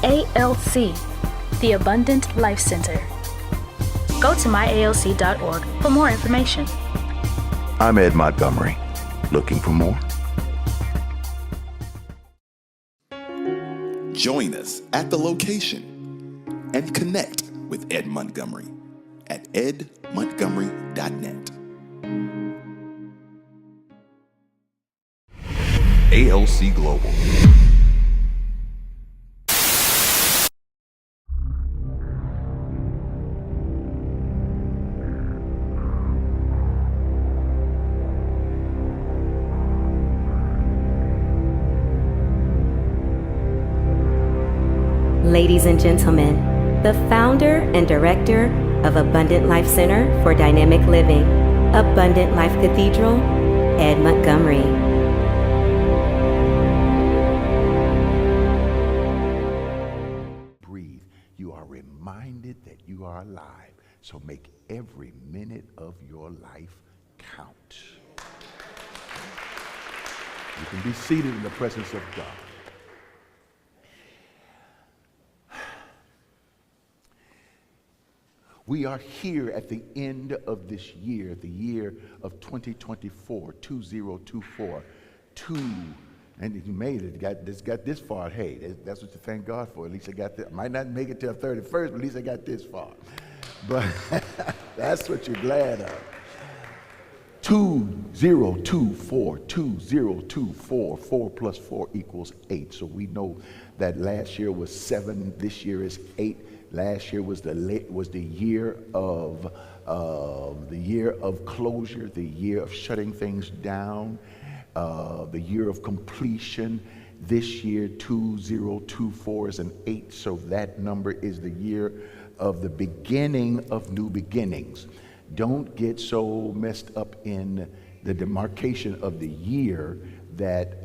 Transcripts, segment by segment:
ALC, the Abundant Life Center. Go to myalc.org for more information. I'm Ed Montgomery. Looking for more? Join us at the location and connect with Ed Montgomery at edmontgomery.net. ALC Global. Ladies and gentlemen, the founder and director of Abundant Life Center for Dynamic Living, Abundant Life Cathedral, Ed Montgomery. Breathe. You are reminded that you are alive. So make every minute of your life count. You can be seated in the presence of God. We are here at the end of this year, the year of 2024, 2024. And you made it, got this far. Hey, that's what you thank God for. At least I got this. I might not make it till 31st, but at least I got this far. But that's what you're glad of. 2024, 2024, 4 plus 4 equals 8. So we know that last year was 7, this year is 8. Last year was the year of closure, the year of shutting things down, the year of completion. This year, 2024 is an 8, so that number is the year of the beginning of new beginnings. Don't get so messed up in the demarcation of the year that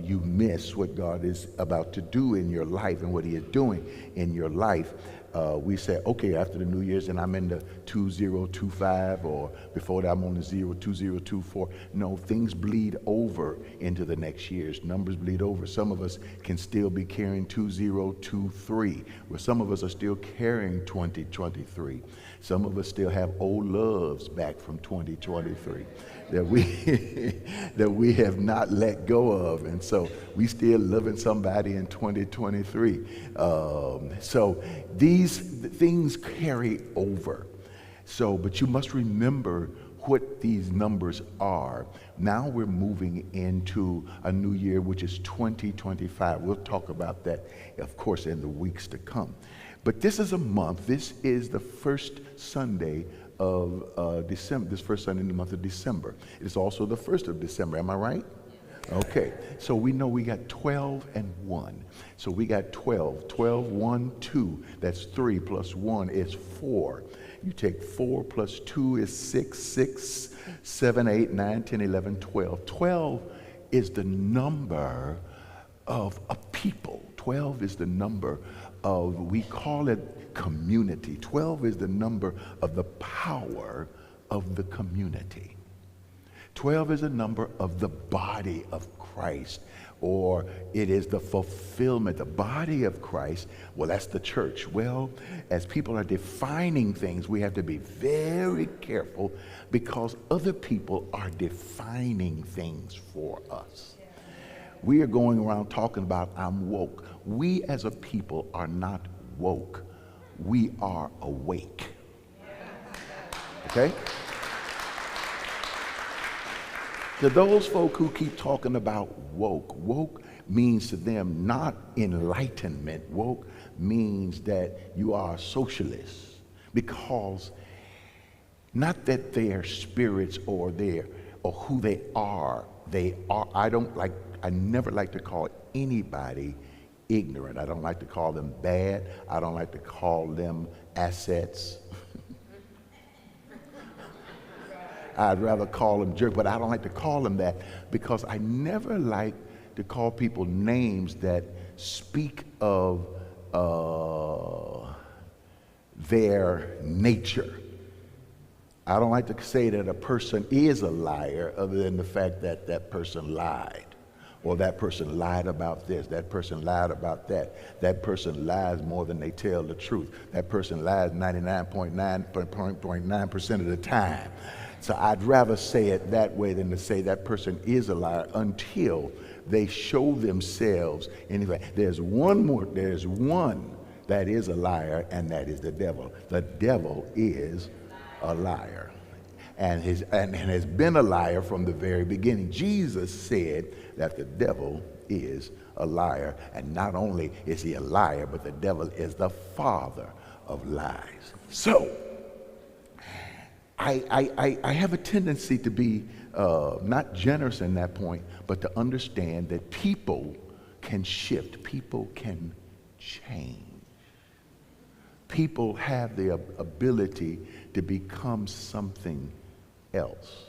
you miss what God is about to do in your life and what He is doing in your life. We say, okay, after the New Year's, and I'm in the 2025, or before that, I'm on the 2024. No, things bleed over into the next years. Numbers bleed over. Some of us can still be carrying 2023, where some of us are still carrying 2023. Some of us still have old loves back from 2023 that we have not let go of, and so we still loving somebody in 2023. So these things carry over. So, but you must remember what these numbers are. Now we're moving into a new year, which is 2025. We'll talk about that, of course, in the weeks to come. But this is a month. This is the first Sunday of December, this first Sunday in the month of December. It is also the 1st of December, am I right? Okay, so we know we got 12 and 1. So we got 12, 1, 2, that's 3 plus 1 is 4. You take 4 plus 2 is 6, 7, 8, 9, 10, 11, 12. 12 is the number of a people. 12 is the number of, we call it community. 12 is the number of the power of the community. 12 is a number of the body of Christ, or it is the fulfillment, the body of Christ. Well, that's the church. Well, as people are defining things, we have to be very careful because other people are defining things for us. We are going around talking about I'm woke. We as a people are not woke. We are awake. Okay? To those folk who keep talking about woke, woke means to them not enlightenment. Woke means that you are a socialist, because not that they are spirits or who they are. They are. I never like to call anybody ignorant. I don't like to call them bad. I don't like to call them assets. I'd rather call them jerk, but I don't like to call them that because I never like to call people names that speak of their nature. I don't like to say that a person is a liar other than the fact that that person lied, Or that person lied about this, that person lied about that, that person lies more than they tell the truth, that person lies 99.9% of the time. So I'd rather say it that way than to say that person is a liar until they show themselves. Anyway, there's one that is a liar, and that is the devil. The devil is a liar. And has been a liar from the very beginning. Jesus said that the devil is a liar. And not only is he a liar, but the devil is the father of lies. So, I have a tendency to be not generous in that point, but to understand that people can shift. People can change. People have the ability to become something else.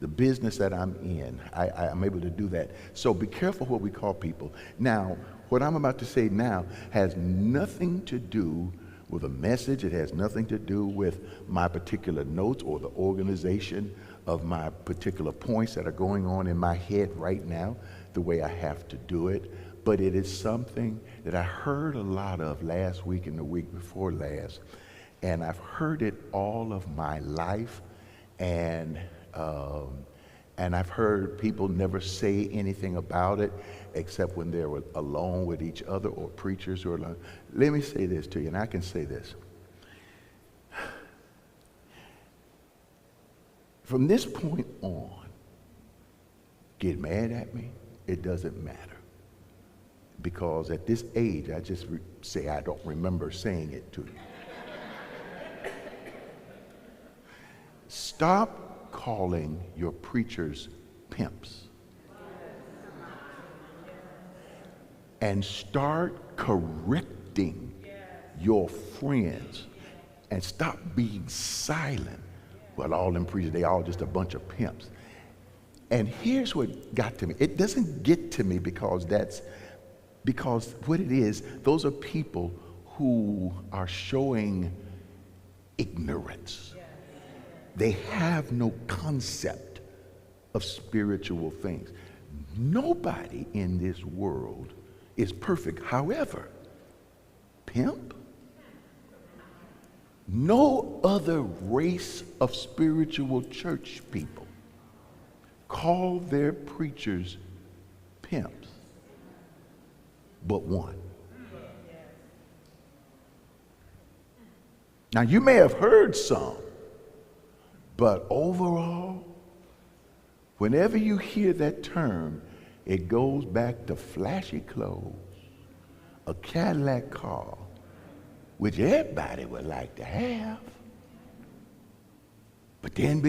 The business that I'm in, I'm able to do that. So be careful what we call people. Now, what I'm about to say now has nothing to do with a message. It has nothing to do with my particular notes or the organization of my particular points that are going on in my head right now, the way I have to do it. But it is something that I heard a lot of last week and the week before last. And I've heard it all of my life. And I've heard people never say anything about it except when they're alone with each other or preachers who are alone. Let me say this to you, and I can say this. From this point on, get mad at me, it doesn't matter. Because at this age, I just say I don't remember saying it to you. Stop calling your preachers pimps and start correcting your friends and stop being silent. Well, all them preachers, they all just a bunch of pimps. And here's what got to me. It doesn't get to me because what it is, those are people who are showing ignorance. They have no concept of spiritual things. Nobody in this world is perfect. However, pimp, no other race of spiritual church people call their preachers pimps but one. Now, you may have heard some, but overall, whenever you hear that term, it goes back to flashy clothes, a Cadillac car, which everybody would like to have. But then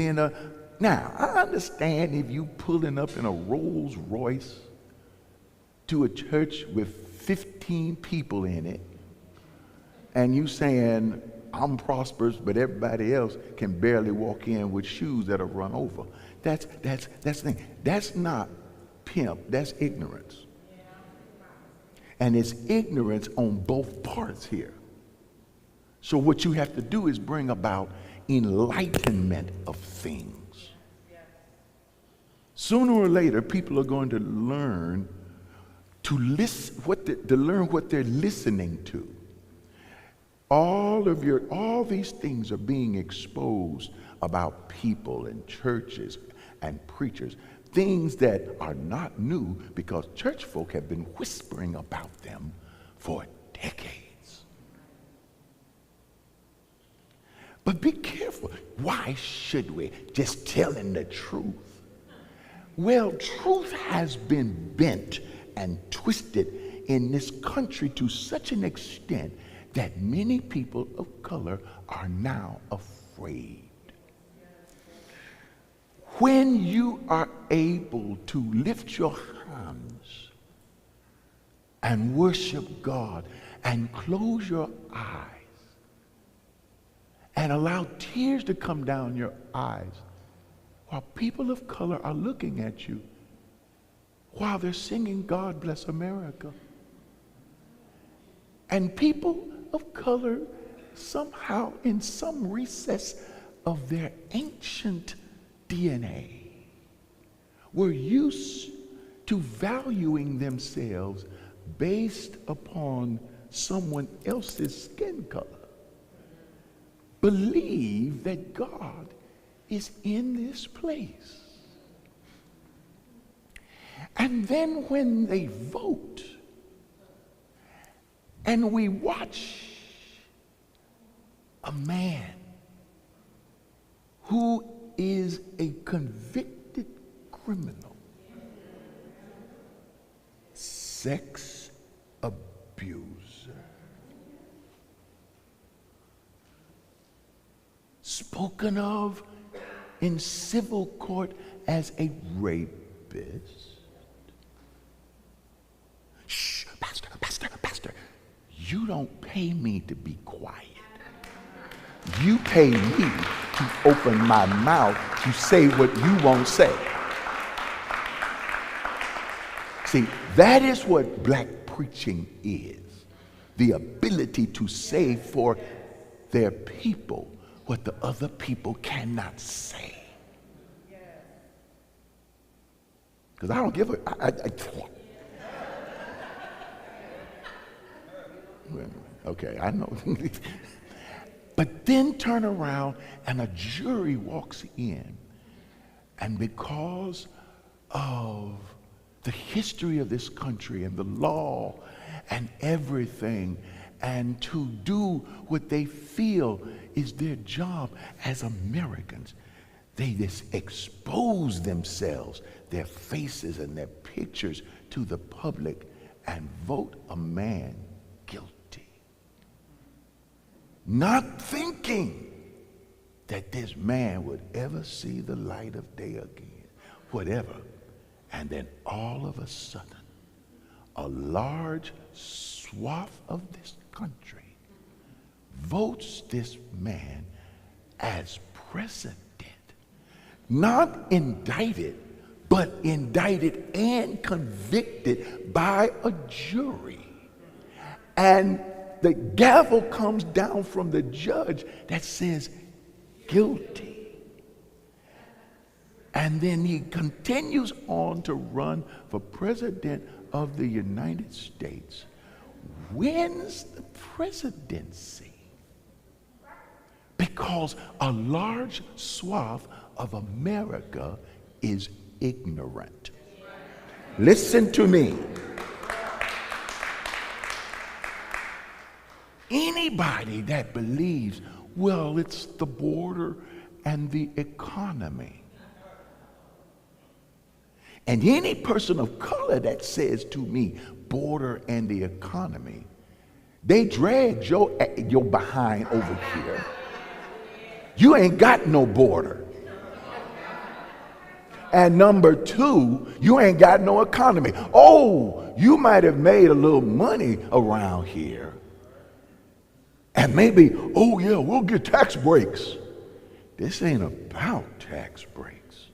now, I understand if you pulling up in a Rolls Royce to a church with 15 people in it, and you saying, I'm prosperous, but everybody else can barely walk in with shoes that'll run over. That's the thing. That's not pimp, that's ignorance. And it's ignorance on both parts here. So what you have to do is bring about enlightenment of things. Sooner or later, people are going to learn to learn what they're listening to. All these things are being exposed about people and churches and preachers, things that are not new because church folk have been whispering about them for decades. But be careful. Why should we? Just telling the truth. Well, truth has been bent and twisted in this country to such an extent that many people of color are now afraid. When you are able to lift your hands and worship God and close your eyes and allow tears to come down your eyes while people of color are looking at you while they're singing God Bless America. And people of color somehow in some recess of their ancient DNA were used to valuing themselves based upon someone else's skin color believe that God is in this place. And then when they vote and we watch a man who is a convicted criminal, sex abuser, spoken of in civil court as a rapist. Shh, pastor, you don't pay me to be quiet. You pay me to open my mouth to say what you won't say. See, that is what black preaching is. The ability to say for their people what the other people cannot say. Because I don't give a... Okay, I know. But then turn around and a jury walks in, and because of the history of this country and the law and everything, and to do what they feel is their job as Americans, they just expose themselves, their faces and their pictures to the public and vote a man guilty. Not thinking that this man would ever see the light of day again, whatever. And then all of a sudden, a large swath of this country votes this man as president. Not indicted, but indicted and convicted by a jury. And the gavel comes down from the judge that says guilty. And then he continues on to run for president of the United States, wins the presidency because a large swath of America is ignorant. Listen to me. Anybody that believes, well, it's the border and the economy. And any person of color that says to me, border and the economy, they drag your behind over here. You ain't got no border. And number two, you ain't got no economy. Oh, you might have made a little money around here. And maybe, oh yeah, we'll get tax breaks. This ain't about tax breaks.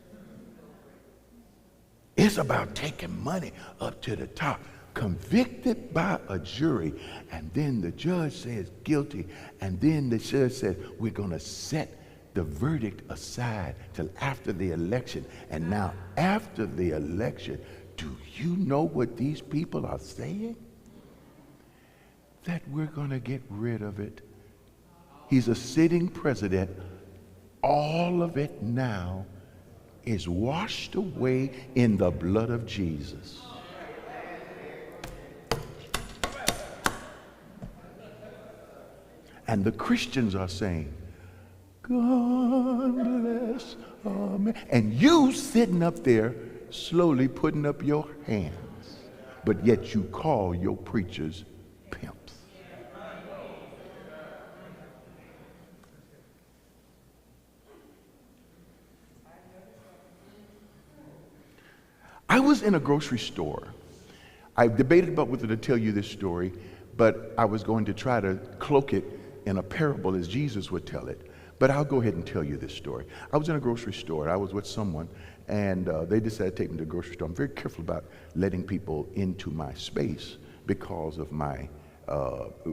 It's about taking money up to the top, convicted by a jury, and then the judge says guilty, and then the judge says we're going to set the verdict aside till after the election. And now after the election, do you know what these people are saying? That we're going to get rid of it. He's a sitting president. All of it now is washed away in the blood of Jesus. And the Christians are saying, God bless America. And you sitting up there slowly putting up your hands, but yet you call your preachers pimps. I was in a grocery store. I debated about whether to tell you this story, but I was going to try to cloak it in a parable as Jesus would tell it. But I'll go ahead and tell you this story. I was in a grocery store. I was with someone, and they decided to take me to the grocery store. I'm very careful about letting people into my space because of my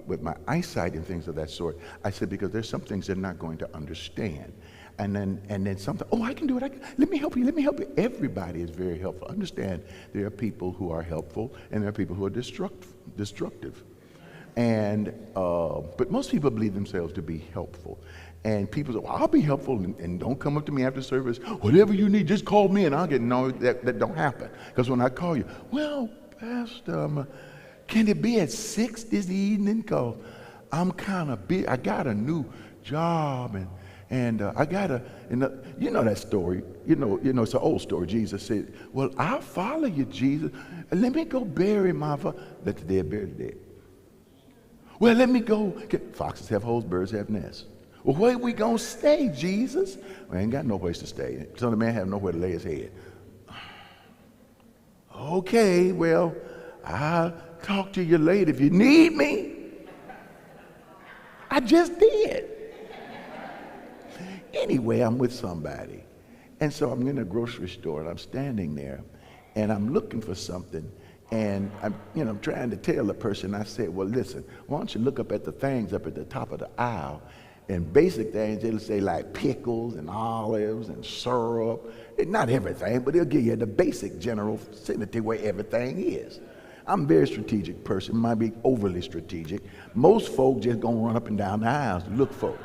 with my eyesight and things of that sort. I said, because there's some things they're not going to understand. And then something, oh, I can do it. Let me help you. Everybody is very helpful. Understand, there are people who are helpful and there are people who are destructive. And, but most people believe themselves to be helpful. And people say, well, I'll be helpful and don't come up to me after service. Whatever you need, just call me and I'll get, no, that don't happen. Because when I call you, well, Pastor, can it be at 6 this evening? Because I'm kind of busy. I got a new job and I got a, you know that story. You know, it's an old story. Jesus said, well, I'll follow you, Jesus. Let me go bury my father. Let the dead bury the dead. Well, let me go. Foxes have holes, birds have nests. Well, where we going to stay, Jesus? We ain't got no place to stay. Son of Man have nowhere to lay his head. Okay, well, I'll talk to you later if you need me. I just did. Anyway, I'm with somebody. And so I'm in a grocery store and I'm standing there and I'm looking for something. And I'm trying to tell the person, I said, well, listen, why don't you look up at the things up at the top of the aisle, and basic things, it'll say like pickles and olives and syrup. Not everything, but it'll give you the basic general vicinity where everything is. I'm a very strategic person, might be overly strategic. Most folk just gonna run up and down the aisles to look for it.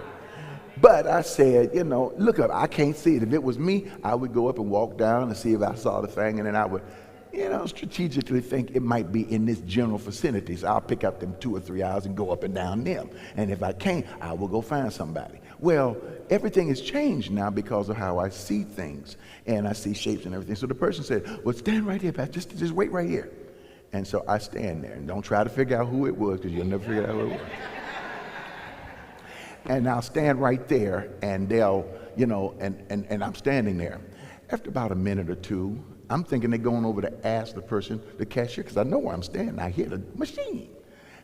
But I said, look up, I can't see it. If it was me, I would go up and walk down and see if I saw the thing, and then I would strategically think it might be in this general vicinity. So I'll pick up them 2 or 3 hours and go up and down them. And if I can't, I will go find somebody. Well, everything has changed now because of how I see things. And I see shapes and everything. So the person said, well, stand right here, Pastor. Just wait right here. And so I stand there. And don't try to figure out who it was, because you'll never figure out who it was. And I'll stand right there, and they'll, and I'm standing there. After about a minute or two, I'm thinking they're going over to ask the person, the cashier, because I know where I'm standing. I hear the machine.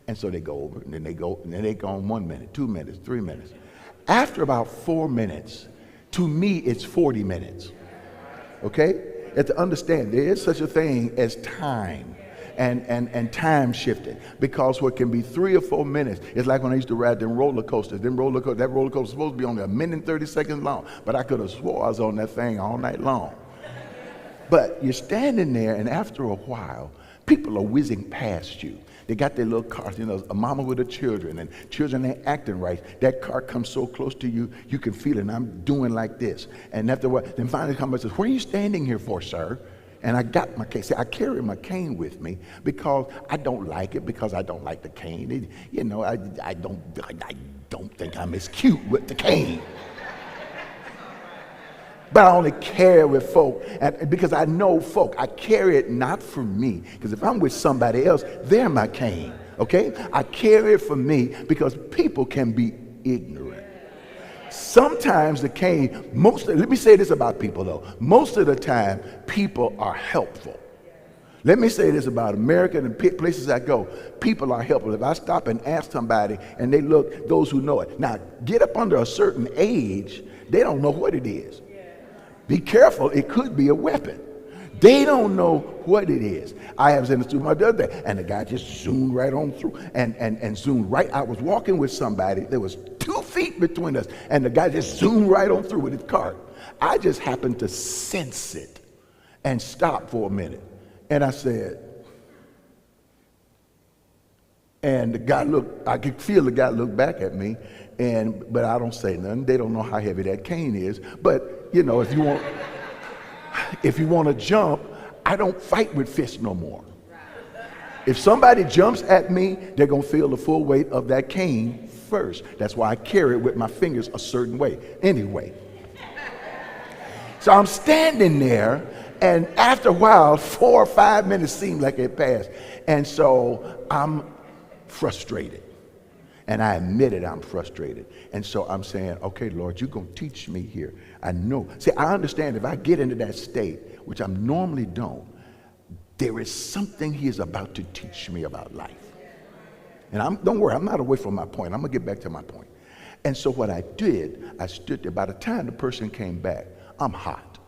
And so they go over, and then they go 1 minute, 2 minutes, 3 minutes. After about 4 minutes, to me, it's 40 minutes. Okay? You have to understand, there is such a thing as time and time shifting. Because what can be 3 or 4 minutes, it's like when I used to ride them roller coasters. That roller coaster was supposed to be only 1 minute and 30 seconds long. But I could have swore I was on that thing all night long. But you're standing there, and after a while, people are whizzing past you. They got their little cars, a mama with her children, and children ain't acting right. That car comes so close to you, you can feel it, and I'm doing like this. And after a while, then finally comes and says, what are you standing here for, sir? And I got my cane. See, I carry my cane with me because I don't like it, because I don't like the cane. I don't think I'm as cute with the cane. But I only carry it with folk, because I know folk. I carry it not for me, because if I'm with somebody else, they're my cane, okay? I carry it for me because people can be ignorant. Sometimes the cane, let me say this about people though. Most of the time, people are helpful. Let me say this about America and the places I go. People are helpful. If I stop and ask somebody and they look, those who know it. Now, get up under a certain age, they don't know what it is. Be careful, it could be a weapon. They don't know what it is. I was in the studio the other day, and the guy just zoomed right on through and zoomed right. I was walking with somebody, there was 2 feet between us, and the guy just zoomed right on through with his cart. I just happened to sense it and stop for a minute. And I said, and the guy looked, I could feel the guy look back at me, but I don't say nothing. They don't know how heavy that cane is. But if you want to jump, I don't fight with fists no more. If somebody jumps at me, they're going to feel the full weight of that cane first. That's why I carry it with my fingers a certain way. Anyway. So I'm standing there, and after a while, 4 or 5 minutes seemed like it passed. And so I'm frustrated. And I admit it, I'm frustrated. And so I'm saying, okay, Lord, you're going to teach me here. I know. See, I understand if I get into that state, which I normally don't, there is something he is about to teach me about life. And don't worry, I'm not away from my point. I'm going to get back to my point. And so what I did, I stood there. By the time the person came back, I'm hot.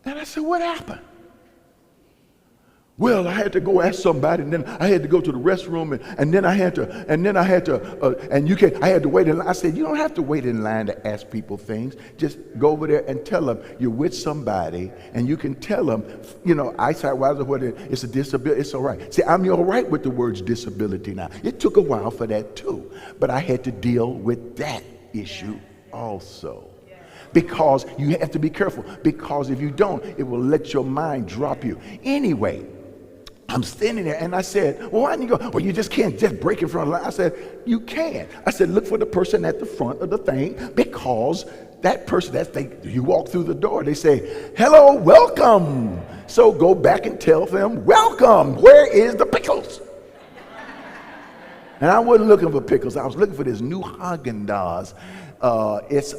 And I said, what happened? Well, I had to go ask somebody, and then I had to go to the restroom, and then I had to, I had to wait in line. I said, you don't have to wait in line to ask people things. Just go over there and tell them you're with somebody, and you can tell them, eyesight-wise or whatever, it's a disability, it's all right. See, I'm all right with the words disability now. It took a while for that too, but I had to deal with that issue also. Because you have to be careful, because if you don't, it will let your mind drop you. Anyway, I'm standing there and I said, well, why didn't you go? Well, you just can't just break in front of the line. I said, you can. I said, look for the person at the front of the thing, because that person, you walk through the door, they say, hello, welcome. So go back and tell them, welcome, where is the pickles? And I wasn't looking for pickles. I was looking for this new Haagen-Dazs. It's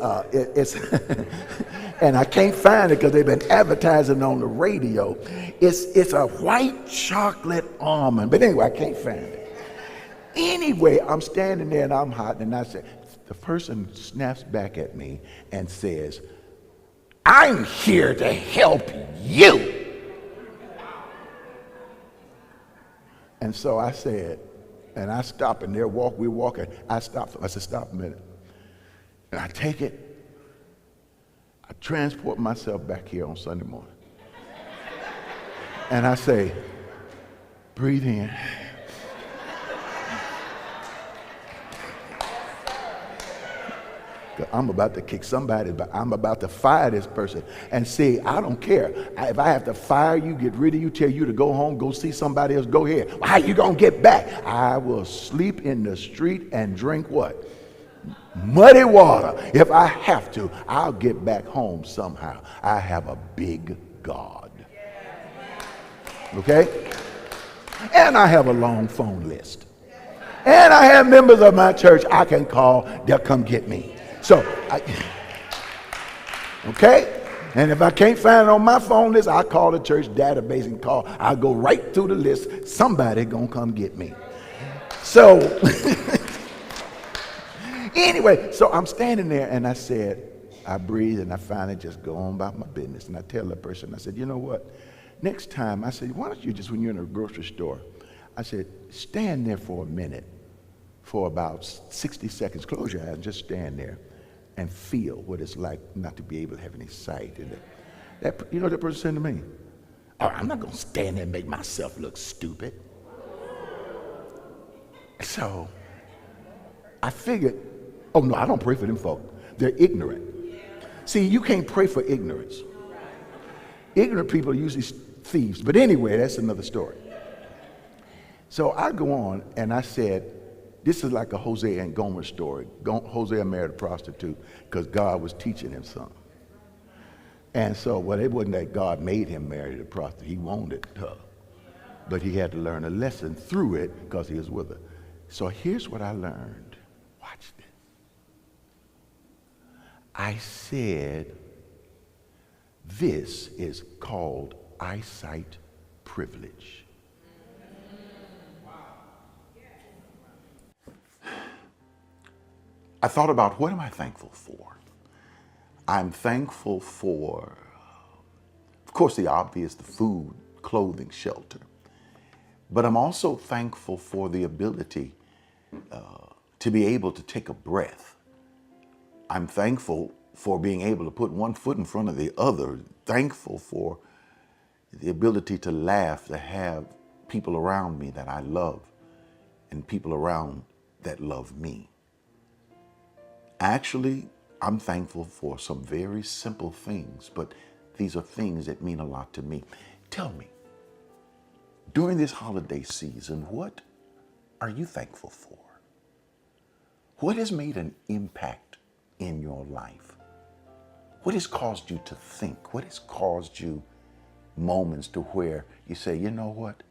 and I can't find it because they've been advertising on the radio. It's a white chocolate almond. But anyway, I can't find it. Anyway, I'm standing there and I'm hot, and I said, the person snaps back at me and says, I'm here to help you. And so I said, and I stop, and we're walking. I stopped. I said, stop a minute. And I take it. I transport myself back here on Sunday morning. And I say, breathe in. I'm about to kick somebody, but I'm about to fire this person. And see, I don't care. If I have to fire you, get rid of you, tell you to go home, go see somebody else, go ahead. Well, how you gonna get back? I will sleep in the street and drink what? Muddy water. If I have to, I'll get back home somehow. I have a big God. Okay? And I have a long phone list. And I have members of my church I can call. They'll come get me. So, okay? And if I can't find it on my phone list, I'll call the church database and I'll go right through the list. Somebody gonna come get me. So, anyway, so I'm standing there and I said, I breathe and I finally just go on about my business. And I tell the person, I said, you know what? Next time, I said, why don't you just, when you're in a grocery store, I said, stand there for a minute, for about 60 seconds. Close your eyes and just stand there and feel what it's like not to be able to have any sight. And you know what that person said to me? Oh, I'm not going to stand there and make myself look stupid. So I figured, oh no, I don't pray for them folk. They're ignorant. See, you can't pray for ignorance. Ignorant people are usually thieves. But anyway, that's another story. So I go on and I said, this is like a Hosea and Gomer story. Hosea married a prostitute because God was teaching him something. And so, well, it wasn't that God made him marry a prostitute. He wanted her. But he had to learn a lesson through it because he was with her. So here's what I learned. Watch this. I said, this is called eyesight privilege. I thought about, what am I thankful for? I'm thankful for, of course, the obvious, the food, clothing, shelter. But I'm also thankful for the ability to be able to take a breath. I'm thankful for being able to put one foot in front of the other. Thankful for the ability to laugh, to have people around me that I love and people around that love me. Actually, I'm thankful for some very simple things, but these are things that mean a lot to me. Tell me, during this holiday season, what are you thankful for? What has made an impact in your life? What has caused you to think? What has caused you moments to where you say, you know what?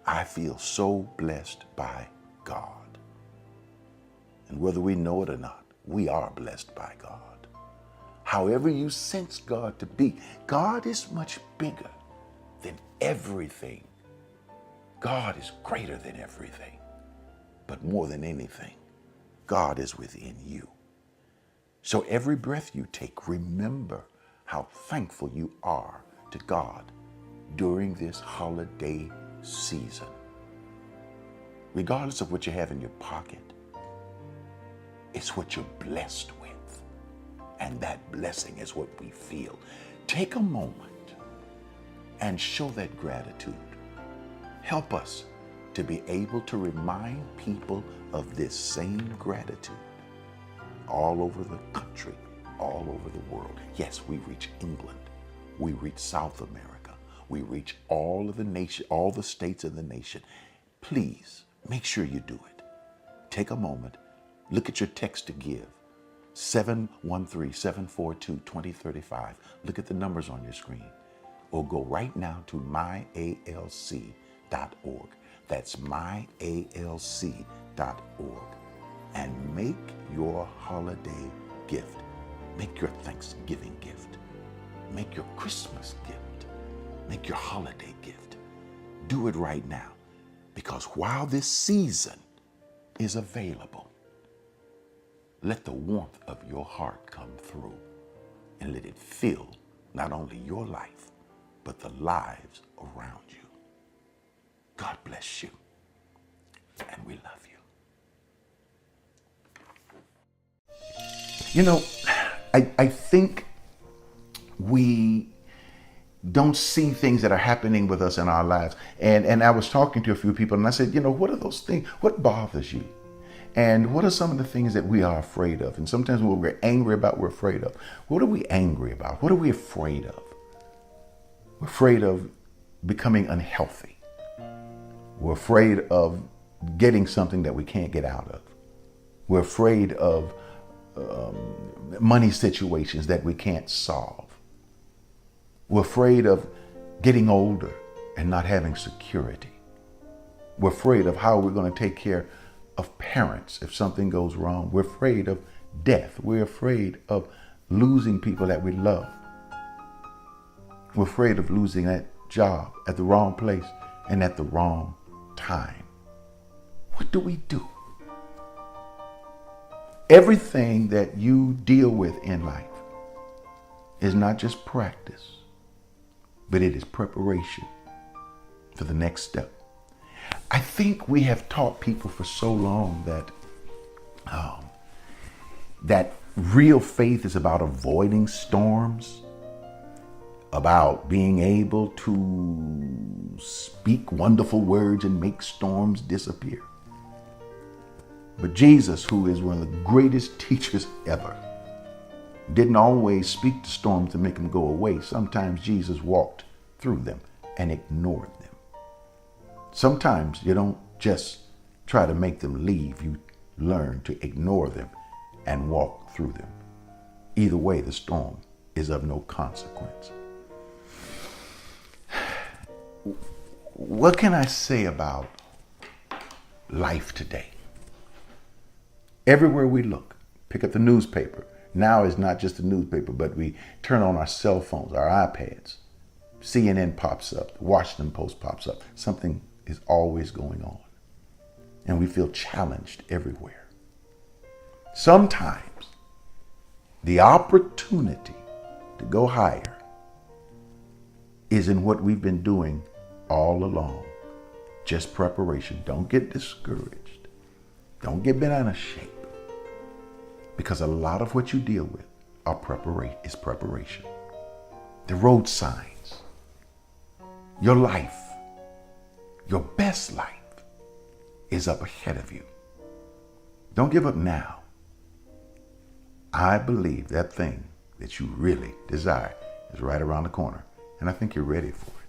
I feel so blessed by God. And whether we know it or not, we are blessed by God. However you sense God to be, God is much bigger than everything. God is greater than everything. But more than anything, God is within you. So every breath you take, remember how thankful you are to God during this holiday season. Regardless of what you have in your pocket, it's what you're blessed with. And that blessing is what we feel. Take a moment and show that gratitude. Help us to be able to remind people of this same gratitude all over the country, all over the world. Yes, we reach England. We reach South America. We reach all of the nation, all the states of the nation. Please make sure you do it. Take a moment. Look at your text to give. 713-742-2035. Look at the numbers on your screen. Or go right now to myalc.org. That's myalc.org. And make your holiday gift. Make your Thanksgiving gift. Make your Christmas gift. Make your holiday gift. Do it right now. Because while this season is available, let the warmth of your heart come through and let it fill not only your life, but the lives around you. God bless you, and we love you. You know, I think we don't see things that are happening with us in our lives. And I was talking to a few people and I said, you know, what are those things? What bothers you? And what are some of the things that we are afraid of? And sometimes what we're angry about, we're afraid of. What are we angry about? What are we afraid of? We're afraid of becoming unhealthy. We're afraid of getting something that we can't get out of. We're afraid of money situations that we can't solve. We're afraid of getting older and not having security. We're afraid of how we're going to take care of parents if something goes wrong. We're afraid of death. We're afraid of losing people that we love. We're afraid of losing that job at the wrong place and at the wrong time. What do we do? Everything that you deal with in life is not just practice, but it is preparation for the next step. I think we have taught people for so long that that real faith is about avoiding storms, about being able to speak wonderful words and make storms disappear. But Jesus, who is one of the greatest teachers ever, didn't always speak to storms to make them go away. Sometimes Jesus walked through them and ignored them. Sometimes you don't just try to make them leave. You learn to ignore them and walk through them. Either way, the storm is of no consequence. What can I say about life today? Everywhere we look, pick up the newspaper. Now it's not just the newspaper, but we turn on our cell phones, our iPads. CNN pops up, the Washington Post pops up. Something is always going on. And we feel challenged everywhere. Sometimes the opportunity to go higher is in what we've been doing all along. Just preparation. Don't get discouraged. Don't get bent out of shape. Because a lot of what you deal with is preparation. The road signs. Your life, your best life, is up ahead of you. Don't give up now. I believe that thing that you really desire is right around the corner. And I think you're ready for it.